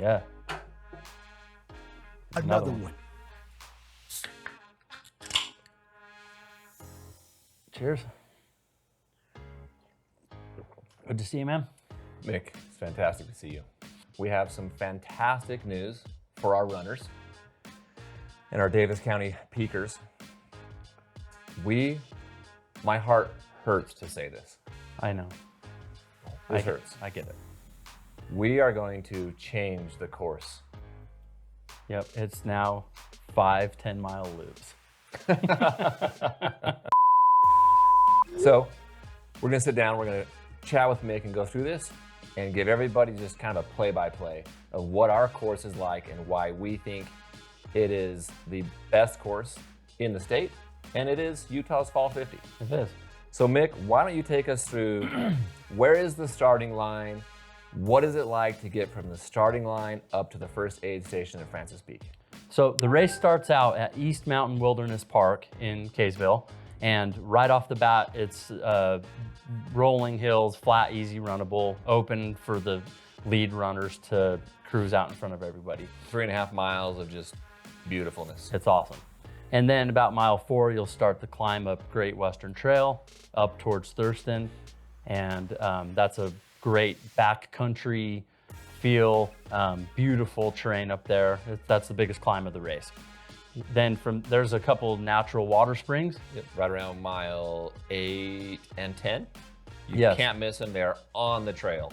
Yeah. Another one. Cheers. Good to see you, man. Mick, it's fantastic to see you. We have some fantastic news for our runners and our Davis County peakers. My heart hurts to say this. I know. This hurts. I get it. We are going to change the course. Yep, it's now 5 10-mile loops. So we're gonna sit down, we're gonna chat with Mick and go through this and give everybody just kind of a play-by-play of what our course is like and why we think it is the best course in the state, and it is Utah's Fall 50. It is. So Mick, why don't you take us through where is the starting line? What is it like to get from the starting line up to the first aid station at Francis Peak? So the race starts out at East Mountain Wilderness Park in Kaysville, and right off the bat, it's rolling hills, flat, easy runnable, open for the lead runners to cruise out in front of everybody. 3.5 miles of just beautifulness. It's awesome. And then about mile 4, you'll start the climb up Great Western Trail up towards Thurston, and that's a great backcountry feel, beautiful terrain up there. That's the biggest climb of the race. Then there's a couple natural water springs. Yep, right around mile 8 and 10. You Yes. can't miss them. They're on the trail.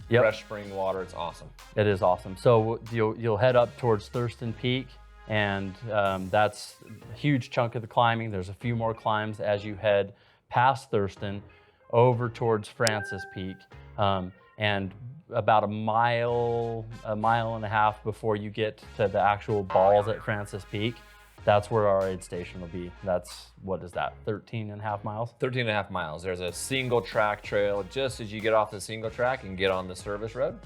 Yep. Fresh spring water. It's awesome. It is awesome. So you'll head up towards Thurston Peak, and that's a huge chunk of the climbing. There's a few more climbs as you head past Thurston over towards Francis Peak, and about a mile and a half before you get to the actual balls at Francis Peak, that's where our aid station will be. That's, what is that, 13.5 miles? 13.5 miles. There's a single track trail just as you get off the single track and get on the service road.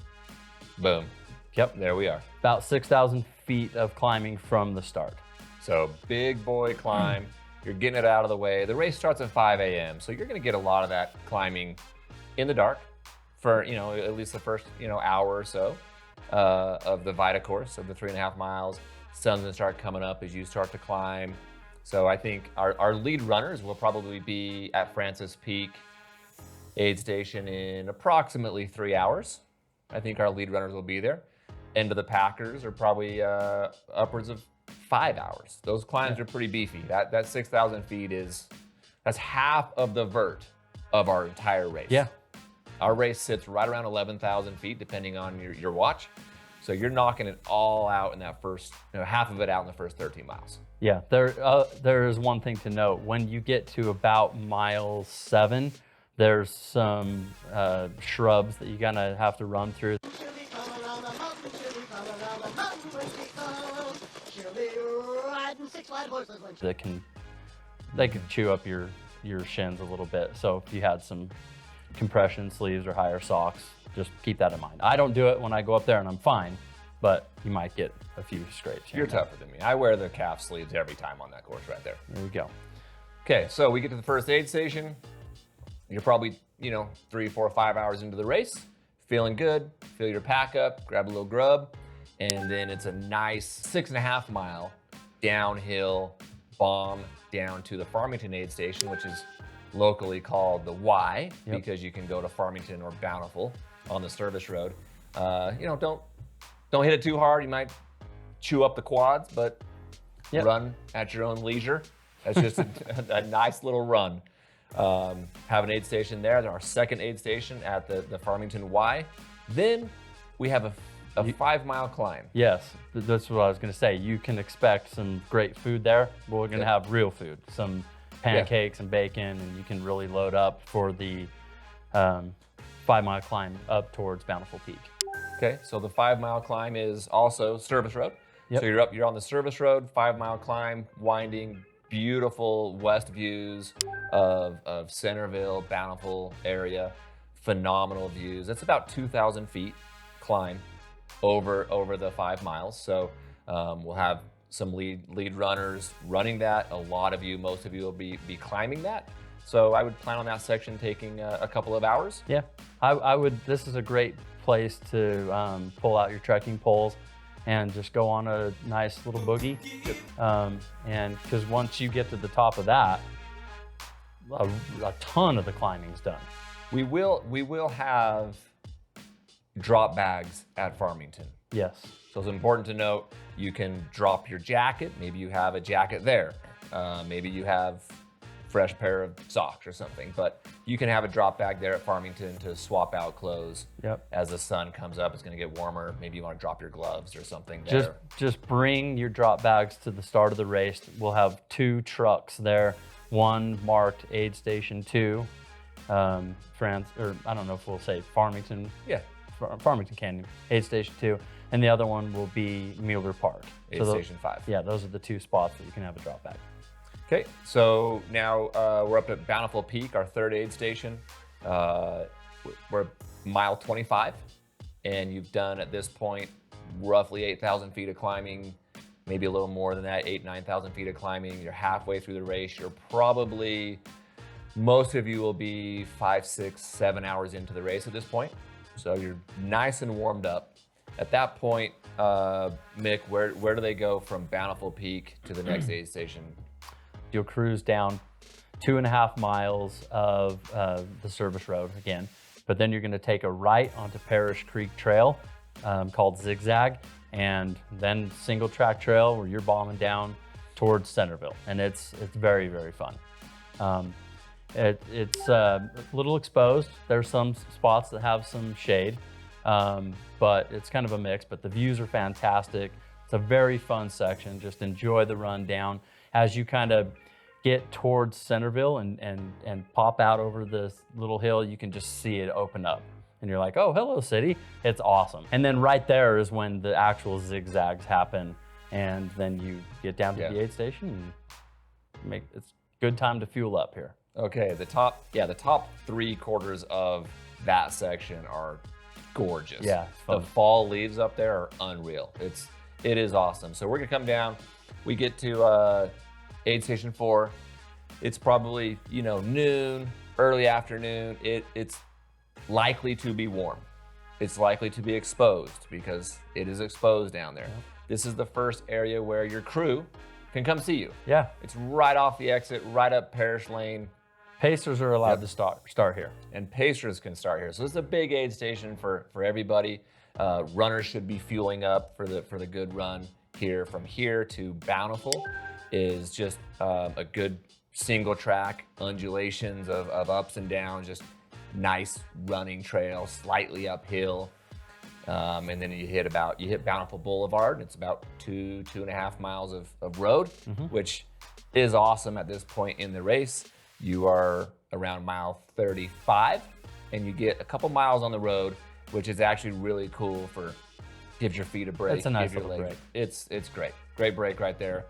Boom. Yep. There we are. About 6,000 feet of climbing from the start. So big boy climb. You're getting it out of the way. The race starts at 5 a.m. So you're going to get a lot of that climbing in the dark for, at least the first, hour or so of the Vita course of the 3.5 miles. Sun's going to start coming up as you start to climb. So I think our lead runners will probably be at Francis Peak aid station in approximately 3 hours. I think our lead runners will be there. End of the packers are probably upwards of 5 hours. Those climbs are pretty beefy. That 6,000 feet that's half of the vert of our entire race. Yeah. Our race sits right around 11,000 feet, depending on your watch. So you're knocking it all out in that first, half of it out in the first 13 miles. Yeah, there is one thing to note. When you get to about mile 7, there's some shrubs that you're gonna have to run through. They can chew up your shins a little bit. So if you had some compression sleeves or higher socks, just keep that in mind. I don't do it when I go up there and I'm fine, but you might get a few scrapes. You're tougher than me. I wear the calf sleeves every time on that course right there. There we go. Okay, so we get to the first aid station. You're probably, 3, 4, 5 hours into the race, feeling good, fill your pack up, grab a little grub, and then it's a nice 6.5 mile downhill bomb down to the Farmington aid station, which is locally called the Y, because you can go to Farmington or Bountiful on the service road. Don't hit it too hard. You might chew up the quads, but run at your own leisure. That's just a nice little run. Have an aid station there. Then our second aid station at the Farmington Y. Then we have a 5 mile climb. Yes, that's what I was gonna say. You can expect some great food there. We're gonna have real food, some pancakes and bacon, and you can really load up for the 5 mile climb up towards Bountiful Peak. Okay, so the 5 mile climb is also service road. Yep. So you're on the service road, 5 mile climb, winding, beautiful west views of Centerville, Bountiful area, phenomenal views. It's about 2,000 feet climb over the 5 miles. So we'll have some lead runners running that. Most of you will be climbing that. So I would plan on that section taking a couple of hours. Yeah, I would. This is a great place to pull out your trekking poles and just go on a nice little boogie. And because once you get to the top of that, a ton of the climbing's done. We will have drop bags at Farmington. Yes. So it's important to note, you can drop your jacket. Maybe you have a jacket there. Maybe you have fresh pair of socks or something, but you can have a drop bag there at Farmington to swap out clothes. Yep. As the sun comes up, it's gonna get warmer. Maybe you wanna drop your gloves or something there. Just bring your drop bags to the start of the race. We'll have 2 trucks there, one marked Aid Station 2, France, or I don't know if we'll say Farmington. Yeah. Farmington Canyon, Aid Station 2, and the other one will be Mueller Park. Aid Station 5. Yeah, those are the 2 spots that you can have a drop bag. Okay, so now we're up at Bountiful Peak, our 3rd aid station. We're mile 25, and you've done at this point roughly 8,000 feet of climbing, maybe a little more than that, 9,000 feet of climbing. You're halfway through the race. You're probably, most of you will be 5, 6, 7 hours into the race at this point. So you're nice and warmed up. At that point, Mick, where do they go from Bountiful Peak to the next aid station? You'll cruise down 2.5 miles of the service road again, but then you're going to take a right onto Parish Creek Trail called Zigzag, and then single track trail where you're bombing down towards Centerville, and it's very, very fun. It's a little exposed. There's some spots that have some shade, but it's kind of a mix, but the views are fantastic. It's a very fun section. Just enjoy the run down. As you kind of get towards Centerville and pop out over this little hill, you can just see it open up. And you're like, oh, hello, city. It's awesome. And then right there is when the actual zigzags happen. And then you get down to the aid station and it's a good time to fuel up here. Okay, the top 3/4 of that section are gorgeous. Yeah, the fall leaves up there are unreal. It is awesome. So we're gonna come down. We get to aid station 4. It's probably noon, early afternoon. It's likely to be warm. It's likely to be exposed because it is exposed down there. Yeah. This is the first area where your crew can come see you. Yeah, it's right off the exit, right up Parish Lane. Pacers are allowed to start here. And Pacers can start here. So it's a big aid station for everybody. Runners should be fueling up for the good run here. From here to Bountiful is just a good single track, undulations of ups and downs, just nice running trail, slightly uphill. And then you hit Bountiful Boulevard. It's about 2.5 miles of road, which is awesome at this point in the race. You are around mile 35, and you get a couple miles on the road, which is actually really cool gives your feet a break. It's a nice little break. It's great. Great break right there.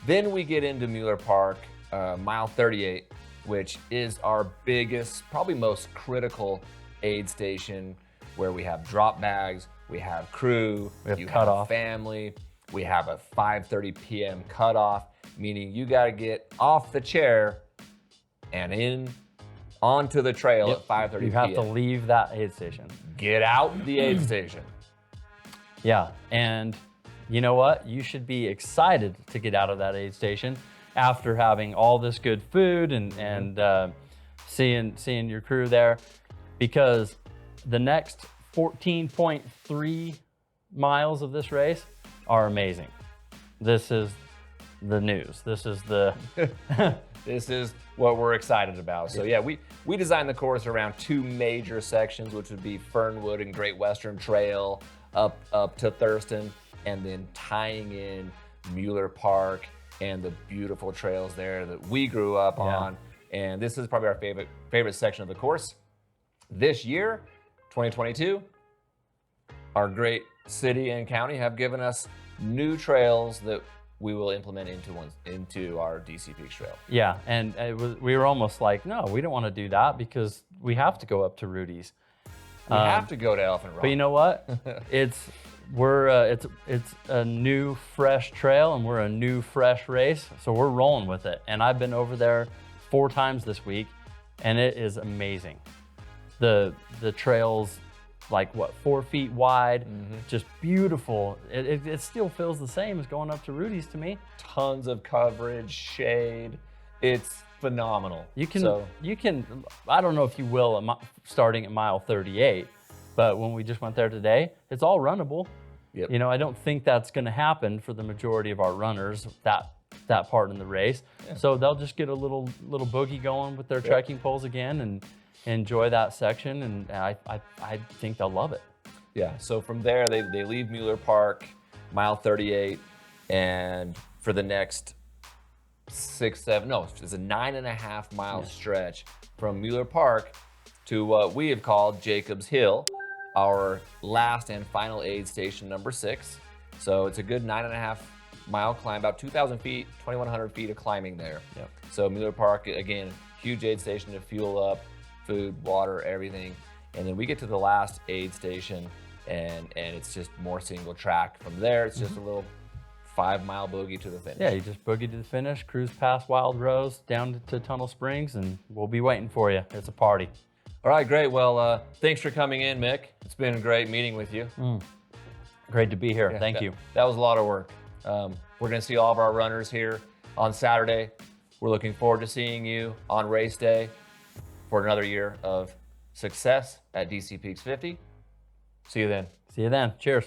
Then we get into Mueller Park, mile 38, which is our biggest, probably most critical aid station, where we have drop bags, we have crew, you have family, we have a 5:30 p.m. cutoff, meaning you got to get off the chair and onto the trail at 5:30 p.m. You have to leave that aid station. Get out the aid station. Yeah, and you know what? You should be excited to get out of that aid station after having all this good food and seeing your crew there, because the next 14.3 miles of this race are amazing. This is the news. This is the This is what we're excited about. So yeah, we designed the course around 2 major sections, which would be Fernwood and Great Western Trail up to Thurston, and then tying in Mueller Park and the beautiful trails there that we grew up on. And this is probably our favorite section of the course. This year, 2022, our great city and county have given us new trails that we will implement into our DC Peaks Trail. Yeah, and we were almost like, no, we don't want to do that because we have to go up to Rudy's. We have to go to Elephant Rock. But you know what? it's a new, fresh trail, and we're a new, fresh race, so we're rolling with it. And I've been over there 4 times this week, and it is amazing. The trails, like what, 4 feet wide, just beautiful. It still feels the same as going up to Rudy's to me. Tons of coverage, shade. It's phenomenal. You can, I don't know if you will starting at mile 38, but when we just went there today, it's all runnable. Yep. You know, I don't think that's going to happen for the majority of our runners, that part in the race. Yeah. So they'll just get a little boogie going with their trekking poles again and enjoy that section, and I think they'll love it. Yeah, so from there, they leave Mueller Park, mile 38, and for the next it's a 9.5 mile stretch from Mueller Park to what we have called Jacobs Hill, our last and final aid station number 6. So it's a good 9.5 mile climb, about 2,000 feet, 2,100 feet of climbing there. Yep. So Mueller Park, again, huge aid station to fuel up, food, water, everything. And then we get to the last aid station, and it's just more single track. From there, it's just a little 5 mile boogie to the finish. Yeah, you just boogie to the finish, cruise past Wild Rose, down to Tunnel Springs, and we'll be waiting for you. It's a party. All right, great. Well, thanks for coming in, Mick. It's been great meeting with you. Great to be here. Yeah, Thank you. That was a lot of work. We're going to see all of our runners here on Saturday. We're looking forward to seeing you on race day for another year of success at DC Peaks 50. See you then. See you then. Cheers.